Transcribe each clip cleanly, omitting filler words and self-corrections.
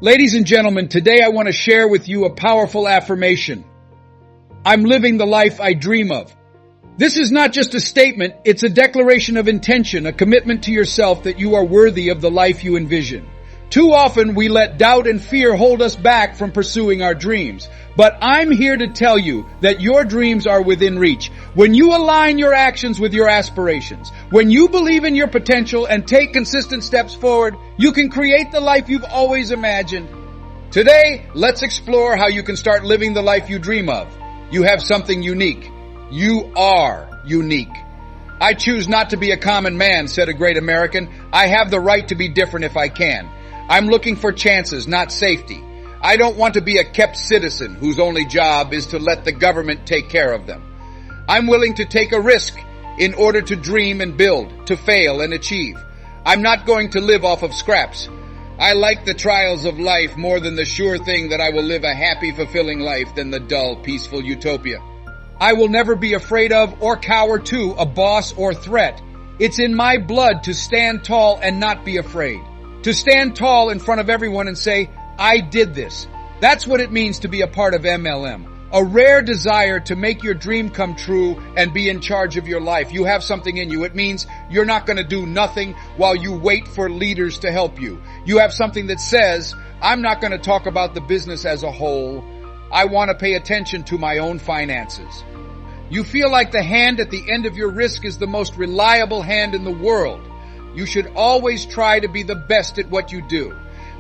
Ladies and gentlemen, today I want to share with you a powerful affirmation. I'm living the life I dream of. This is not just a statement, it's a declaration of intention, a commitment to yourself that you are worthy of the life you envision. Too often we let doubt and fear hold us back from pursuing our dreams. But I'm here to tell you that your dreams are within reach. When you align your actions with your aspirations, when you believe in your potential and take consistent steps forward, you can create the life you've always imagined. Today, let's explore how you can start living the life you dream of. You have something unique. You are unique. I choose not to be a common man, said a great American. I have the right to be different if I can. I'm looking for chances, not safety. I don't want to be a kept citizen whose only job is to let the government take care of them. I'm willing to take a risk in order to dream and build, to fail and achieve. I'm not going to live off of scraps. I like the trials of life more than the sure thing that I will live a happy, fulfilling life than the dull, peaceful utopia. I will never be afraid of or cower to a boss or threat. It's in my blood to stand tall and not be afraid. To stand tall in front of everyone and say, I did this. That's what it means to be a part of MLM. A rare desire to make your dream come true and be in charge of your life. You have something in you. It means you're not going to do nothing while you wait for leaders to help you. You have something that says, I'm not going to talk about the business as a whole. I want to pay attention to my own finances. You feel like the hand at the end of your wrist is the most reliable hand in the world. You should always try to be the best at what you do.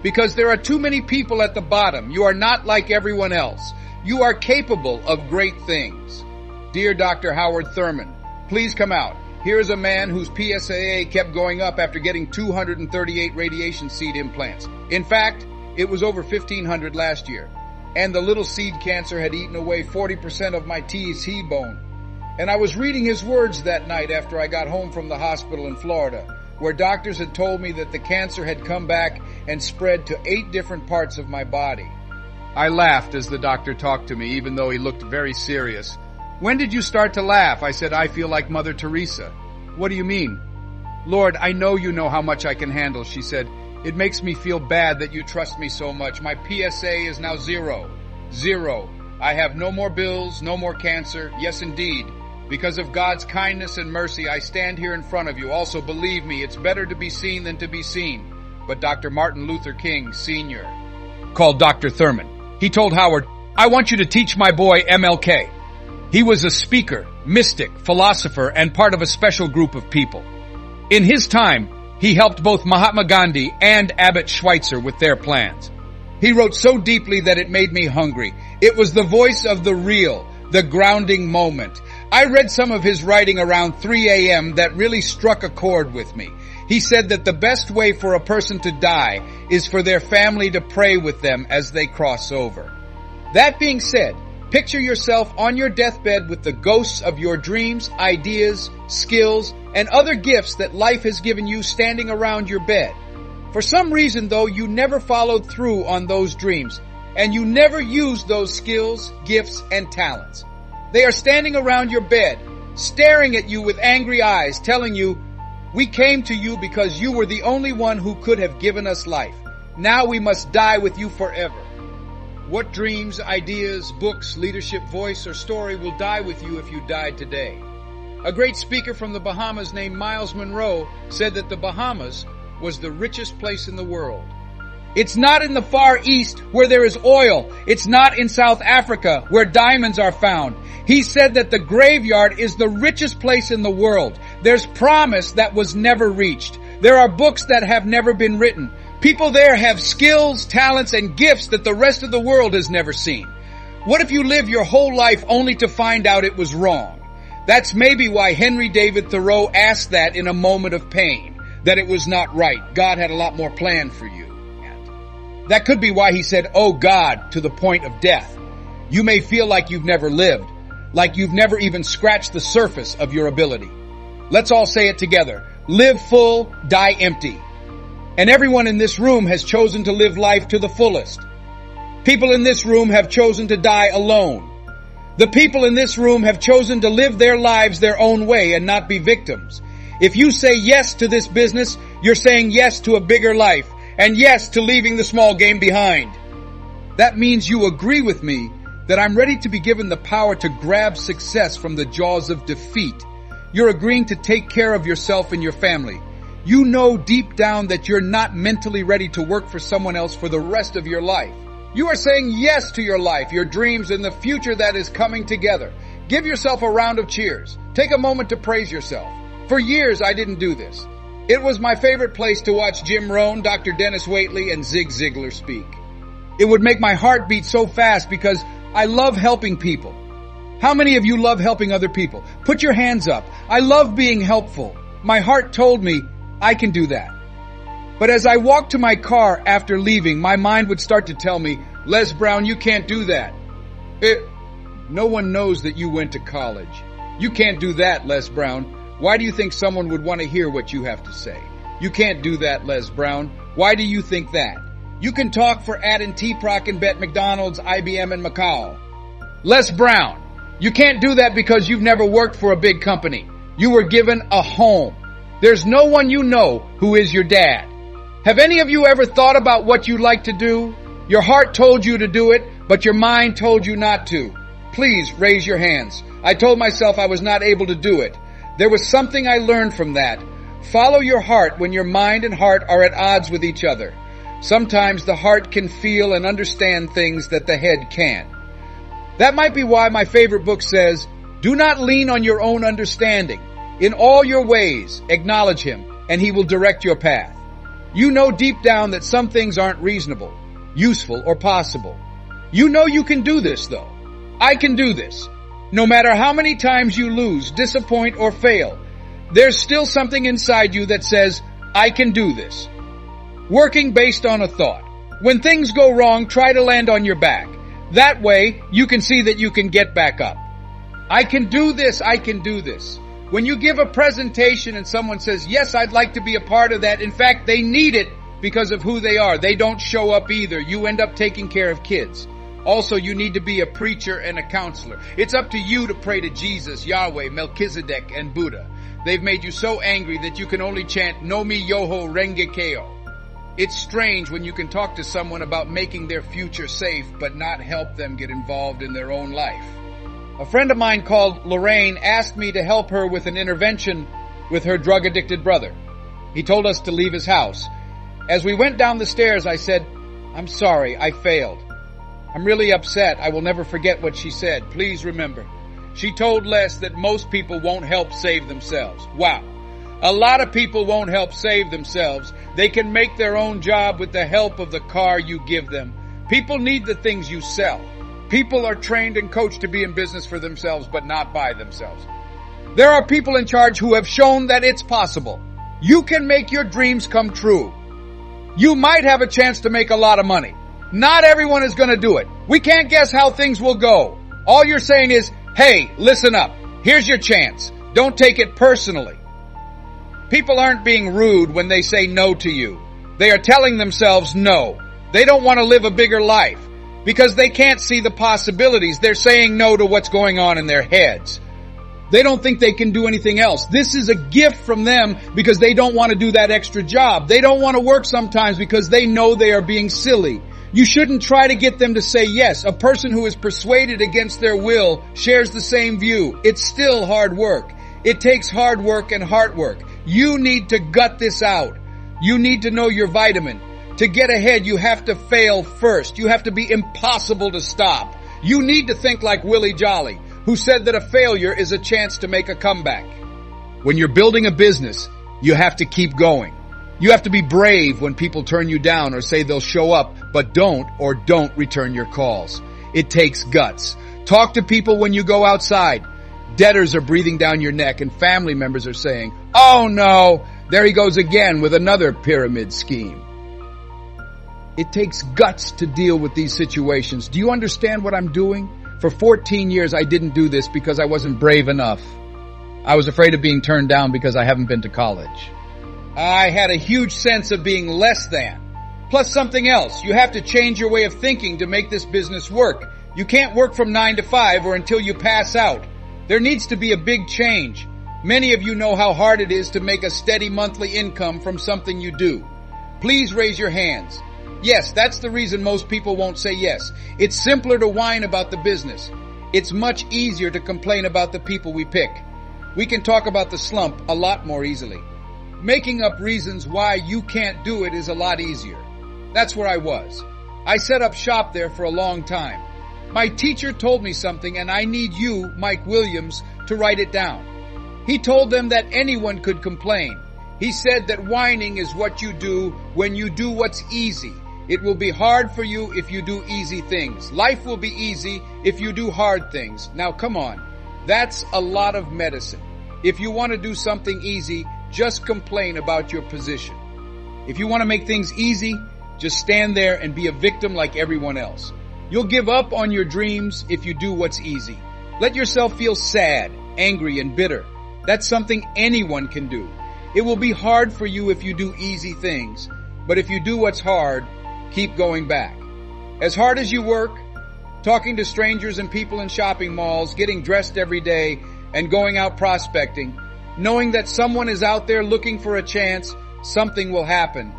Because there are too many people at the bottom. You are not like everyone else. You are capable of great things. Dear Dr. Howard Thurman, please come out. Here's a man whose PSA kept going up after getting 238 radiation seed implants. In fact, it was over 1,500 last year. And the little seed cancer had eaten away 40% of my T bone. And I was reading his words that night after I got home from the hospital in Florida, where doctors had told me that the cancer had come back and spread to 8 different parts of my body. I laughed as the doctor talked to me, even though he looked very serious. When did you start to laugh? I said, I feel like Mother Teresa. What do you mean? Lord, I know you know how much I can handle, she said. It makes me feel bad that you trust me so much. My PSA is now 0. 0. I have no more bills, no more cancer. Yes, indeed. Because of God's kindness and mercy, I stand here in front of you. Also, believe me, it's better to be seen than to be seen. But Dr. Martin Luther King, Sr. called Dr. Thurman. He told Howard, I want you to teach my boy MLK. He was a speaker, mystic, philosopher, and part of a special group of people. In his time, he helped both Mahatma Gandhi and Abbott Schweitzer with their plans. He wrote so deeply that it made me hungry. It was the voice of the real, the grounding moment. I read some of his writing around 3 a.m. that really struck a chord with me. He said that the best way for a person to die is for their family to pray with them as they cross over. That being said, picture yourself on your deathbed with the ghosts of your dreams, ideas, skills, and other gifts that life has given you standing around your bed. For some reason, though, you never followed through on those dreams, and you never used those skills, gifts, and talents. They are standing around your bed, staring at you with angry eyes, telling you, we came to you because you were the only one who could have given us life. Now we must die with you forever. What dreams, ideas, books, leadership, voice, or story will die with you if you died today? A great speaker from the Bahamas named Miles Monroe said that the Bahamas was the richest place in the world. It's not in the Far East where there is oil. It's not in South Africa where diamonds are found. He said that the graveyard is the richest place in the world. There's promise that was never reached. There are books that have never been written. People there have skills, talents, and gifts that the rest of the world has never seen. What if you live your whole life only to find out it was wrong? That's maybe why Henry David Thoreau asked that in a moment of pain, that it was not right. God had a lot more planned for you. That could be why he said, oh God, to the point of death. You may feel like you've never lived, like you've never even scratched the surface of your ability. Let's all say it together. Live full, die empty. And everyone in this room has chosen to live life to the fullest. People in this room have chosen to die alone. The people in this room have chosen to live their lives their own way and not be victims. If you say yes to this business, you're saying yes to a bigger life. And yes to leaving the small game behind. That means you agree with me that I'm ready to be given the power to grab success from the jaws of defeat. You're agreeing to take care of yourself and your family. You know deep down that you're not mentally ready to work for someone else for the rest of your life. You are saying yes to your life, your dreams, and the future that is coming together. Give yourself a round of cheers. Take a moment to praise yourself. For years, I didn't do this. It was my favorite place to watch Jim Rohn, Dr. Dennis Waitley, and Zig Ziglar speak. It would make my heart beat so fast because I love helping people. How many of you love helping other people? Put your hands up. I love being helpful. My heart told me I can do that. But as I walked to my car after leaving, my mind would start to tell me, Les Brown, you can't do that. No one knows that you went to college. You can't do that, Les Brown. Why do you think someone would want to hear what you have to say? You can't do that, Les Brown. Why do you think that? You can talk for Adam T. Proc and Bet McDonald's, IBM, and Macau. Les Brown, you can't do that because you've never worked for a big company. You were given a home. There's no one you know who is your dad. Have any of you ever thought about what you like to do? Your heart told you to do it, but your mind told you not to. Please raise your hands. I told myself I was not able to do it. There was something I learned from that. Follow your heart when your mind and heart are at odds with each other. Sometimes the heart can feel and understand things that the head can't. That might be why my favorite book says, do not lean on your own understanding. In all your ways, acknowledge Him, and He will direct your path. You know deep down that some things aren't reasonable, useful, or possible. You know you can do this, though. I can do this. No matter how many times you lose, disappoint, or fail, there's still something inside you that says, I can do this. Working based on a thought. When things go wrong, try to land on your back. That way, you can see that you can get back up. I can do this, I can do this. When you give a presentation and someone says, yes, I'd like to be a part of that. In fact, they need it because of who they are. They don't show up either. You end up taking care of kids. Also, you need to be a preacher and a counselor. It's up to you to pray to Jesus, Yahweh, Melchizedek, and Buddha. They've made you so angry that you can only chant, Nomi Yoho Renge Keo. It's strange when you can talk to someone about making their future safe, but not help them get involved in their own life. A friend of mine called Lorraine asked me to help her with an intervention with her drug-addicted brother. He told us to leave his house. As we went down the stairs, I said, I'm sorry, I failed. I'm really upset. I will never forget what she said. Please remember. She told Les that most people won't help save themselves. Wow. A lot of people won't help save themselves. They can make their own job with the help of the car you give them. People need the things you sell. People are trained and coached to be in business for themselves, but not by themselves. There are people in charge who have shown that it's possible. You can make your dreams come true. You might have a chance to make a lot of money. Not everyone is going to do it. We can't guess how things will go. All you're saying is, hey, listen up. Here's your chance. Don't take it personally. People aren't being rude when they say no to you. They are telling themselves no. They don't want to live a bigger life because they can't see the possibilities. They're saying no to what's going on in their heads. They don't think they can do anything else. This is a gift from them because they don't want to do that extra job. They don't want to work sometimes because they know they are being silly. You shouldn't try to get them to say yes. A person who is persuaded against their will shares the same view. It's still hard work. It takes hard work and heart work. You need to gut this out. You need to know your vitamin. To get ahead, you have to fail first. You have to be impossible to stop. You need to think like Willie Jolly, who said that a failure is a chance to make a comeback. When you're building a business, you have to keep going. You have to be brave when people turn you down or say they'll show up, but don't return your calls. It takes guts. Talk to people when you go outside. Debtors are breathing down your neck and family members are saying, oh no, there he goes again with another pyramid scheme. It takes guts to deal with these situations. Do you understand what I'm doing? For 14 years, I didn't do this because I wasn't brave enough. I was afraid of being turned down because I haven't been to college. I had a huge sense of being less than. Plus something else. You have to change your way of thinking to make this business work. You can't work from 9 to 5 or until you pass out. There needs to be a big change. Many of you know how hard it is to make a steady monthly income from something you do. Please raise your hands. Yes, that's the reason most people won't say yes. It's simpler to whine about the business. It's much easier to complain about the people we pick. We can talk about the slump a lot more easily. Making up reasons why you can't do it is a lot easier. That's where I was. I set up shop there for a long time. My teacher told me something, and I need you, Mike Williams, to write it down. He told them that anyone could complain. He said that whining is what you do when you do what's easy. It will be hard for you if you do easy things. Life will be easy if you do hard things. Now come on. That's a lot of medicine. If you want to do something easy, just complain about your position. If you want to make things easy, just stand there and be a victim like everyone else. You'll give up on your dreams if you do what's easy. Let yourself feel sad, angry, and bitter. That's something anyone can do. It will be hard for you if you do easy things, but if you do what's hard, keep going back. As hard as you work, talking to strangers and people in shopping malls, getting dressed every day, and going out prospecting, knowing that someone is out there looking for a chance, something will happen.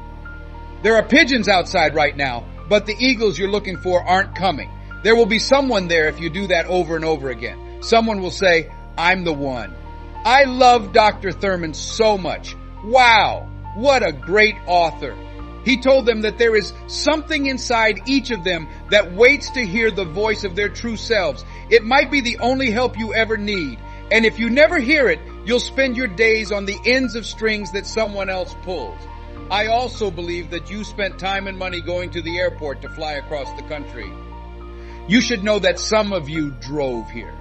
There are pigeons outside right now, but the eagles you're looking for aren't coming. There will be someone there if you do that over and over again. Someone will say, I'm the one. I love Dr. Thurman so much. Wow, what a great author. He told them that there is something inside each of them that waits to hear the voice of their true selves. It might be the only help you ever need. And if you never hear it, you'll spend your days on the ends of strings that someone else pulls. I also believe that you spent time and money going to the airport to fly across the country. You should know that some of you drove here.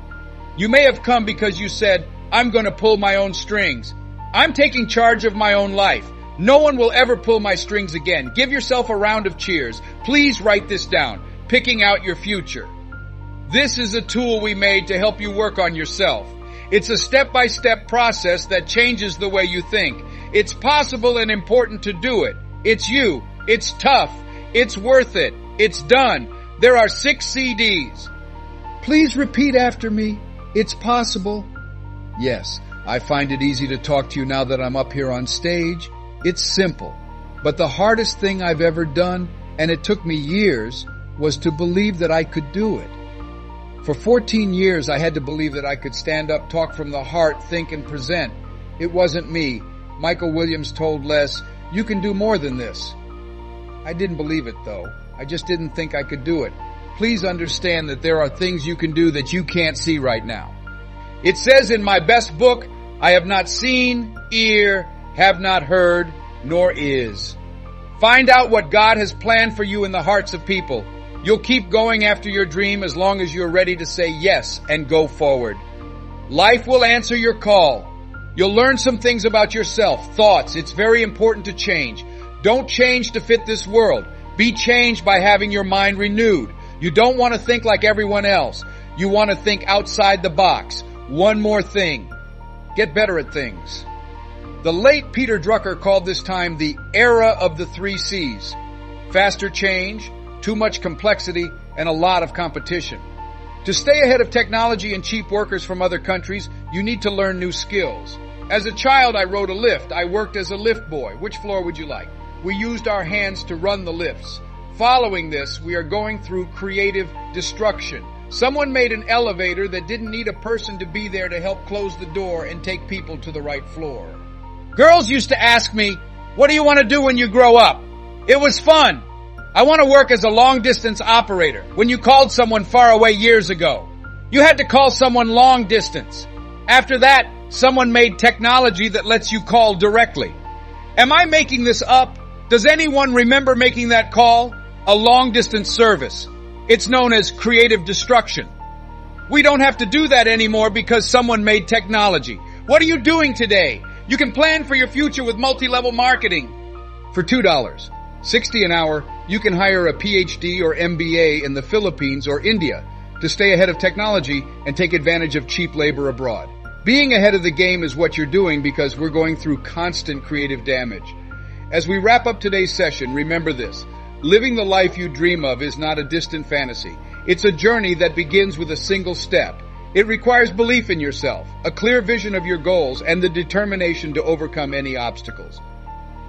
You may have come because you said, I'm going to pull my own strings. I'm taking charge of my own life. No one will ever pull my strings again. Give yourself a round of cheers. Please write this down. Picking out your future. This is a tool we made to help you work on yourself. It's a step-by-step process that changes the way you think. It's possible and important to do it. It's you. It's tough. It's worth it. It's done. There are 6 CDs. Please repeat after me. It's possible. Yes, I find it easy to talk to you now that I'm up here on stage. It's simple. But the hardest thing I've ever done, and it took me years, was to believe that I could do it. For 14 years, I had to believe that I could stand up, talk from the heart, think, and present. It wasn't me. Michael Williams told Les, you can do more than this. I didn't believe it, though. I just didn't think I could do it. Please understand that there are things you can do that you can't see right now. It says in my best book, I have not seen, ear, have not heard, nor is. Find out what God has planned for you in the hearts of people. You'll keep going after your dream as long as you're ready to say yes and go forward. Life will answer your call. You'll learn some things about yourself, thoughts. It's very important to change. Don't change to fit this world. Be changed by having your mind renewed. You don't want to think like everyone else. You want to think outside the box. One more thing. Get better at things. The late Peter Drucker called this time the era of the 3 C's. Faster change, too much complexity, and a lot of competition. To stay ahead of technology and cheap workers from other countries, you need to learn new skills. As a child, I rode a lift. I worked as a lift boy. Which floor would you like? We used our hands to run the lifts. Following this, we are going through creative destruction. Someone made an elevator that didn't need a person to be there to help close the door and take people to the right floor. Girls used to ask me, what do you want to do when you grow up? It was fun. I want to work as a long-distance operator. When you called someone far away years ago, you had to call someone long distance. After that, someone made technology that lets you call directly. Am I making this up? Does anyone remember making that call? A long-distance service. It's known as creative destruction. We don't have to do that anymore because someone made technology. What are you doing today? You can plan for your future with multi-level marketing. For $2, $60 an hour, you can hire a PhD or MBA in the Philippines or India to stay ahead of technology and take advantage of cheap labor abroad. Being ahead of the game is what you're doing because we're going through constant creative damage. As we wrap up today's session, remember this. Living the life you dream of is not a distant fantasy. It's a journey that begins with a single step. It requires belief in yourself, a clear vision of your goals, and the determination to overcome any obstacles.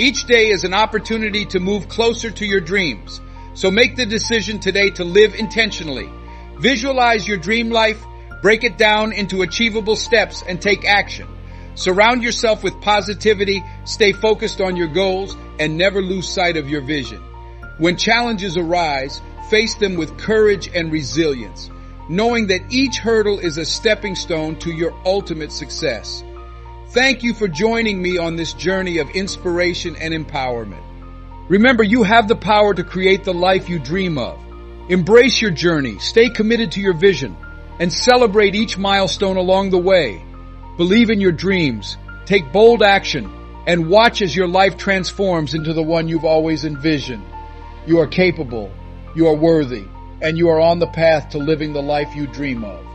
Each day is an opportunity to move closer to your dreams. So make the decision today to live intentionally. Visualize your dream life, break it down into achievable steps, and take action. Surround yourself with positivity, stay focused on your goals, and never lose sight of your vision. When challenges arise, face them with courage and resilience, knowing that each hurdle is a stepping stone to your ultimate success. Thank you for joining me on this journey of inspiration and empowerment. Remember, you have the power to create the life you dream of. Embrace your journey, stay committed to your vision, and celebrate each milestone along the way. Believe in your dreams, take bold action, and watch as your life transforms into the one you've always envisioned. You are capable, you are worthy, and you are on the path to living the life you dream of.